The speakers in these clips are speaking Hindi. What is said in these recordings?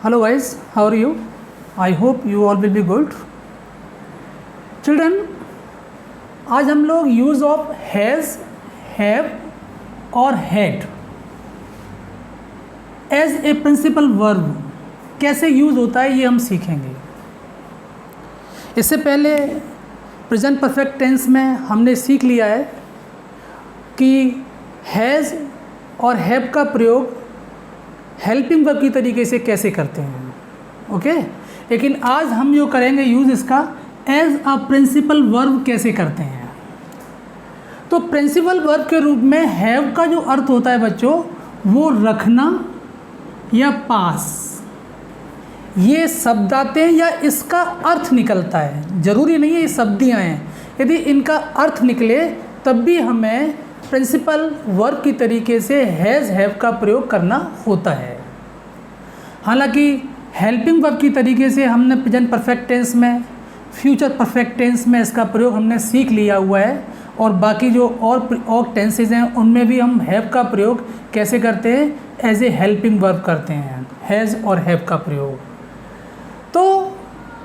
Hello guys, how are you? I hope you all will be good. Children, आज हम लोग यूज़ ऑफ हैज़, हैव और had as a principal verb कैसे यूज़ होता है ये हम सीखेंगे। इससे पहले प्रेजेंट परफेक्ट टेंस में हमने सीख लिया है कि हैज़ और हैव का प्रयोग हेल्पिंग वर्ब की तरीके से कैसे करते हैं, ओके। लेकिन आज हम जो करेंगे यूज़ इसका एज अ प्रिंसिपल वर्ब कैसे करते हैं। तो प्रिंसिपल वर्ब के रूप में हैव का जो अर्थ होता है बच्चों, वो रखना या पास, ये शब्द आते हैं या इसका अर्थ निकलता है। ज़रूरी नहीं है ये शब्द ही आए, यदि इनका अर्थ निकले तब भी हमें प्रिंसिपल वर्ब की तरीके से हैज़ हैव का प्रयोग करना होता है। हालांकि हेल्पिंग वर्ब की तरीके से हमने प्रेजेंट परफेक्ट टेंस में, फ्यूचर परफेक्ट टेंस में इसका प्रयोग हमने सीख लिया हुआ है, और बाकी जो और टेंसेज हैं उनमें भी हम हैव का प्रयोग कैसे करते हैं, एज ए हेल्पिंग वर्ब करते हैं, हैज़ और हैव का प्रयोग। तो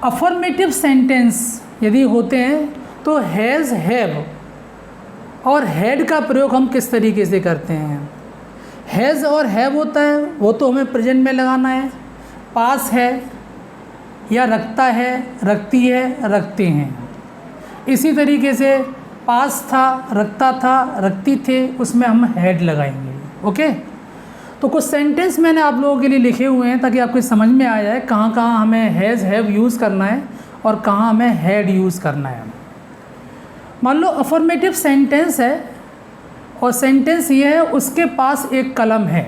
अफर्मेटिव सेंटेंस यदि होते हैं तो हैज़, हैव और हैड का प्रयोग हम किस तरीके से करते हैं। हैज़ और हैव होता है वो तो हमें प्रेजेंट में लगाना है, पास है या रखता है, रखती है, रखते हैं। इसी तरीके से पास था, रखता था, रखती थे, उसमें हम हैड लगाएंगे, ओके। तो कुछ सेंटेंस मैंने आप लोगों के लिए लिखे हुए हैं ताकि आपको समझ में आ जाए कहाँ कहाँ हमें हैज़ हैव यूज़ करना है और कहाँ हमें हैड यूज़ करना है। मान लो अफर्मेटिव सेंटेंस है और सेंटेंस ये है उसके पास एक कलम है,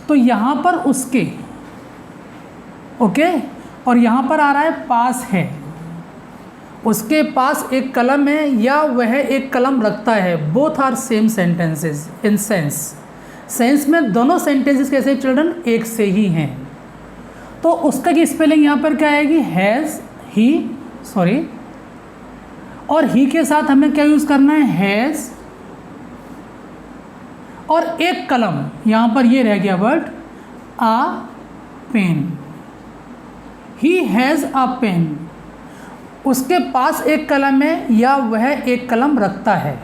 तो यहाँ पर उसके, ओके, और यहाँ पर आ रहा है पास है। उसके पास एक कलम है या वह एक कलम रखता है, both are same sentences in sense. Sense में दोनों सेंटेंसेस कैसे चिल्ड्रन एक से ही हैं। तो उसका की स्पेलिंग यहाँ पर क्या आएगी, हैज़, ही, सॉरी, और ही के साथ हमें क्या यूज़ करना है, हैज़, और एक कलम, यहाँ पर ये रह गया word a pen. He has a pen, उसके पास एक कलम है या वह एक कलम रखता है,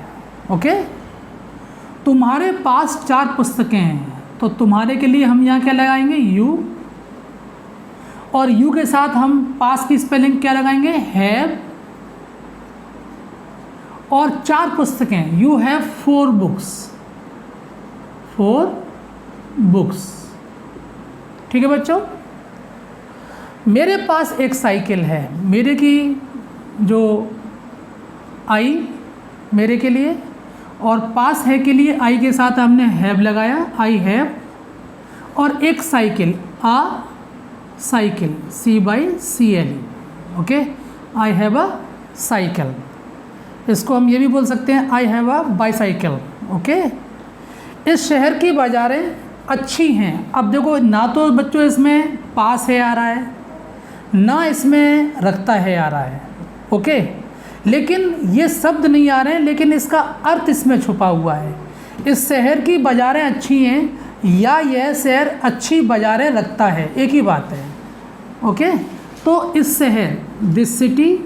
ओके। तुम्हारे पास 4 पुस्तकें हैं, तो तुम्हारे के लिए हम यहाँ क्या लगाएंगे, यू, और यू के साथ हम पास की स्पेलिंग क्या लगाएंगे, हैव, और 4 पुस्तकें, यू हैव 4 बुक्स, 4 बुक्स, ठीक है बच्चों। मेरे पास एक साइकिल है, मेरे की जो आई मेरे के लिए और पास है के लिए आई के साथ हमने हैव लगाया, आई हैव, और एक cycle, a cycle, CYCLE, okay, I have a cycle. इसको हम ये भी बोल सकते हैं I have a bicycle, okay. इस शहर की बाज़ारें अच्छी हैं। अब देखो ना तो बच्चों इसमें पास है आ रहा है, ना इसमें रखता है आ रहा है, ओके, लेकिन ये शब्द नहीं आ रहे हैं, लेकिन इसका अर्थ इसमें छुपा हुआ है। इस शहर की बाज़ारें अच्छी हैं या यह शहर अच्छी बाज़ारें रखता है, एक ही बात है, ओके। तो इस शहर, this city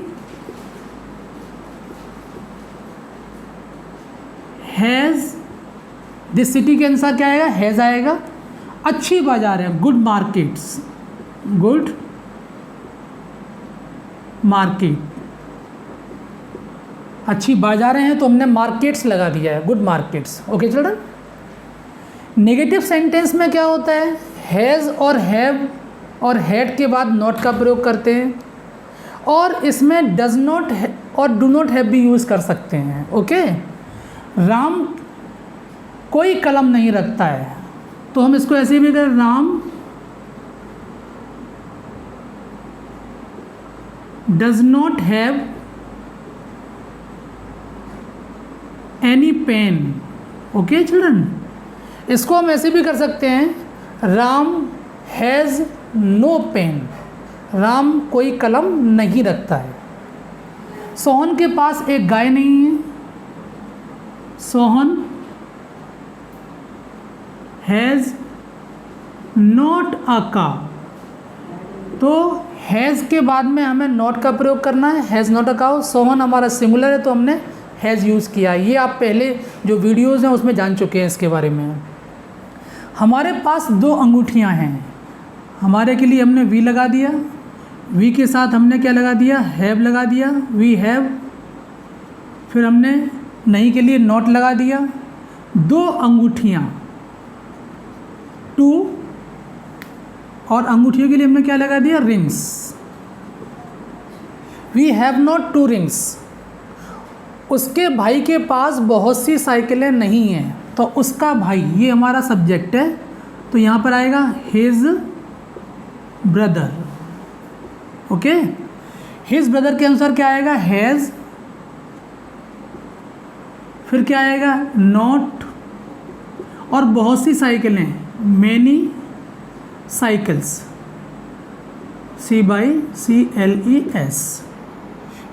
has, this city के अनुसार क्या आएगा, हैज़ आएगा। अच्छी बाजार है, गुड मार्केट्स, गुड मार्केट, अच्छी बाजारें हैं तो हमने मार्केट्स लगा दिया है, good markets, okay children. Negative sentence में क्या होता है, हैज़ और हैव और हैड के बाद नॉट का प्रयोग करते हैं, और इसमें डज नॉट और डू नॉट हैव भी यूज़ कर सकते हैं, ओके। राम कोई कलम नहीं रखता है, तो हम इसको ऐसे भी करें, Ram does not have any pen, okay children. इसको हम ऐसे भी कर सकते हैं, Ram has no pen, Ram कोई कलम नहीं रखता है। सोहन के पास एक गाय नहीं है, Sohan has not a cow, तो हैज़ के बाद में हमें नॉट का प्रयोग करना है, has not a cow. Sohan हमारा सिंगुलर है तो हमने हैज़ यूज़ किया। ये आप पहले जो वीडियोज़ हैं उसमें जान चुके हैं इसके बारे में। हमारे पास 2 अंगूठियाँ हैं, हमारे के लिए हमने वी लगा दिया, वी के साथ हमने क्या लगा दिया, हैव लगा दिया, वी हैव। फिर हमने नहीं के लिए नॉट लगा दिया। 2 अंगूठियाँ, 2, और अंगूठियों के लिए हमने क्या लगा दिया, rings. We have not 2 rings. उसके भाई के पास बहुत सी साइकिलें नहीं हैं, तो उसका भाई ये हमारा सब्जेक्ट है, तो यहाँ पर आएगा his brother. Okay, his brother के अनुसार क्या आएगा, हैज़, फिर क्या आएगा, नॉट, और बहुत सी साइकिलें, many cycles, CYCLES।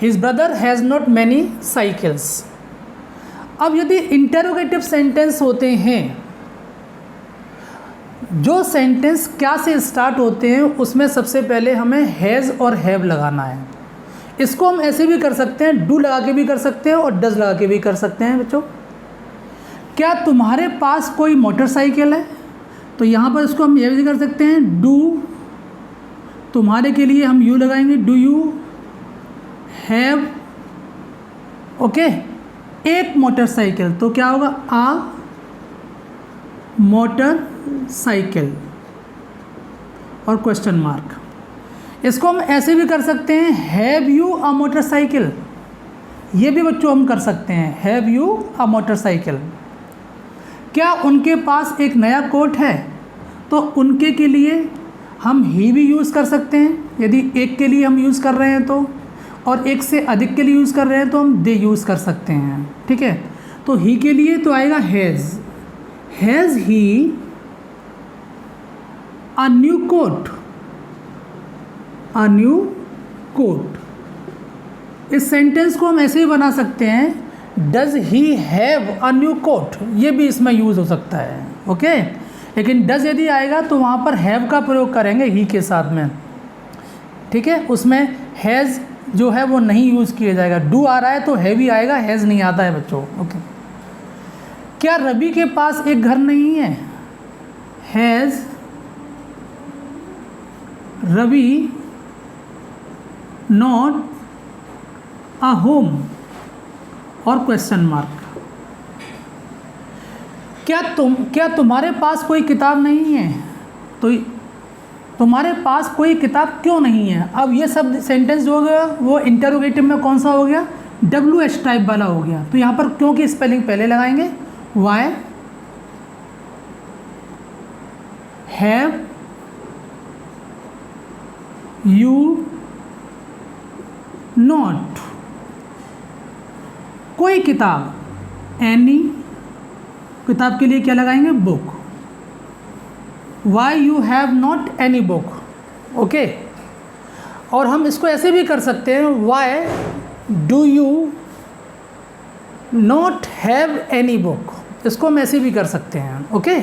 His brother has not many cycles. अब यदि इंटेरोगेटिव सेंटेंस होते हैं, जो सेंटेंस क्या से स्टार्ट होते हैं उसमें सबसे पहले हमें हैज़ और हैव लगाना है। इसको हम ऐसे भी कर सकते हैं, डू लगा के भी कर सकते हैं और डज लगा के भी कर सकते हैं। बच्चों, क्या तुम्हारे पास कोई मोटरसाइकिल है, तो यहाँ पर इसको हम ये भी कर सकते हैं, डू, तुम्हारे के लिए हम यू लगाएंगे, डू यू हैव, ओके, एक मोटरसाइकिल, तो क्या होगा, आ मोटर साइकिल और क्वेश्चन मार्क। इसको हम ऐसे भी कर सकते हैं, हैव यू अ मोटरसाइकिल, ये भी बच्चों हम कर सकते हैं, हैव यू अ मोटरसाइकिल। क्या उनके पास एक नया कोट है, तो उनके के लिए हम ही भी यूज़ कर सकते हैं, यदि एक के लिए हम यूज़ कर रहे हैं तो, और एक से अधिक के लिए यूज़ कर रहे हैं तो हम दे यूज़ कर सकते हैं। ठीक है, तो ही के लिए तो आएगा has, has he a new coat, a new coat. इस सेंटेंस को हम ऐसे ही बना सकते हैं, does he have a new coat, ये भी इसमें यूज़ हो सकता है। ओके, लेकिन डज यदि आएगा तो वहाँ पर हैव का प्रयोग करेंगे ही के साथ में। ठीक है, उसमें हैज़ जो है वो नहीं यूज़ किया जाएगा। डू आ रहा है तो हैव ही आएगा, हैज़ नहीं आता है बच्चों। ओके, क्या रवि के पास एक घर नहीं है, has Ravi not a home और क्वेश्चन मार्क। क्या तुम्हारे पास कोई किताब नहीं है, तो तुम्हारे पास कोई किताब क्यों नहीं है। अब ये सब सेंटेंस जो हो गया वो इंटरोगेटिव में कौन सा हो गया, WH टाइप वाला हो गया। तो यहाँ पर क्यों की स्पेलिंग पहले लगाएंगे, वाई हैव यू नॉट कोई किताब, एनी, किताब के लिए क्या लगाएंगे, book, why you have not any book. Okay, और हम इसको ऐसे भी कर सकते हैं, why do you not have any book, इसको हम ऐसे भी कर सकते हैं। ओके,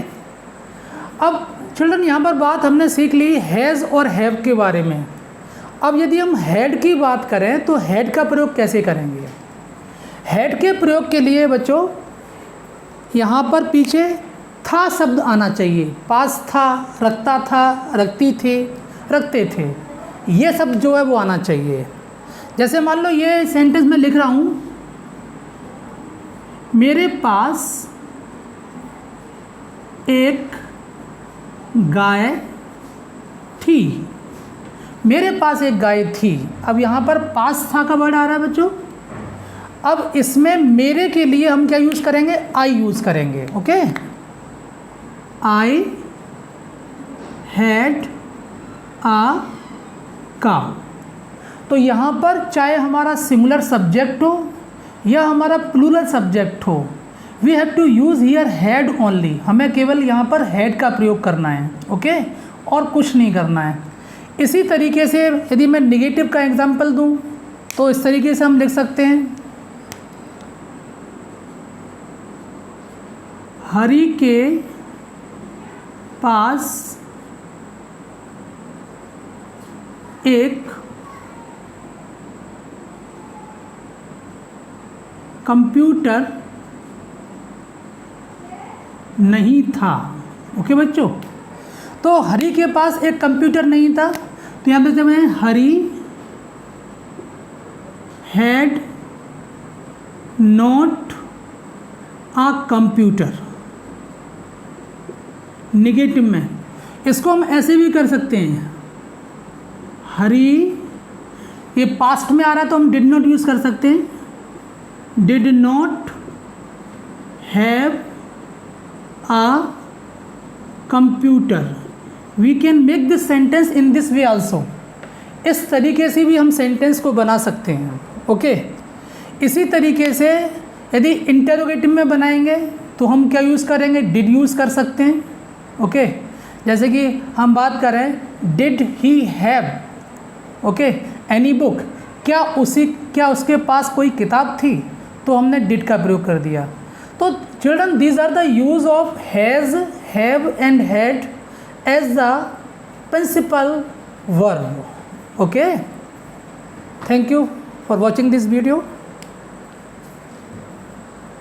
अब चिल्ड्रन यहाँ पर बात हमने सीख ली हैज़ और हैव के बारे में। अब यदि हम हैड की बात करें तो हैड का प्रयोग कैसे करेंगे। हैड के प्रयोग के लिए बच्चों यहाँ पर पीछे था शब्द आना चाहिए, पास था, रखता था, रखती थी, रखते थे, ये सब जो है वो आना चाहिए। जैसे मान लो ये सेंटेंस में लिख रहा हूँ, मेरे पास एक गाय थी, मेरे पास एक गाय थी। अब यहाँ पर पास था का वर्ड आ रहा है बच्चों। अब इसमें मेरे के लिए हम क्या यूज़ करेंगे, आई यूज़ करेंगे। Okay, I had a cow. तो यहाँ पर चाहे हमारा सिंगुलर सब्जेक्ट हो या हमारा प्लूरल सब्जेक्ट हो, we have to use here had only, हमें केवल यहाँ पर हैड का प्रयोग करना है। ओके, और कुछ नहीं करना है। इसी तरीके से यदि मैं निगेटिव का एग्जाम्पल दूँ तो इस तरीके से हम लिख सकते हैं, हरि के पास एक कंप्यूटर नहीं था। ओके बच्चों, तो हरी के पास एक कंप्यूटर नहीं था, तो यहाँ पे जब है Hari had not a computer, negative में इसको हम ऐसे भी कर सकते हैं, हरी, ये पास्ट में आ रहा है तो हम डिड नॉट यूज़ कर सकते हैं, did not have a computer. We can make this sentence in this way also. इस तरीके से भी हम सेंटेंस को बना सकते हैं। ओके, इसी तरीके से यदि इंटरोगेटिव में बनाएंगे तो हम क्या यूज़ करेंगे, डिड यूज़ कर सकते हैं। ओके, जैसे कि हम बात करें did he have, okay, any book, क्या उसके पास कोई किताब थी, तो हमने डिड का प्रयोग कर दिया। तो children, these are the use of has, have and had as the principal verb. Okay, thank you for watching this video.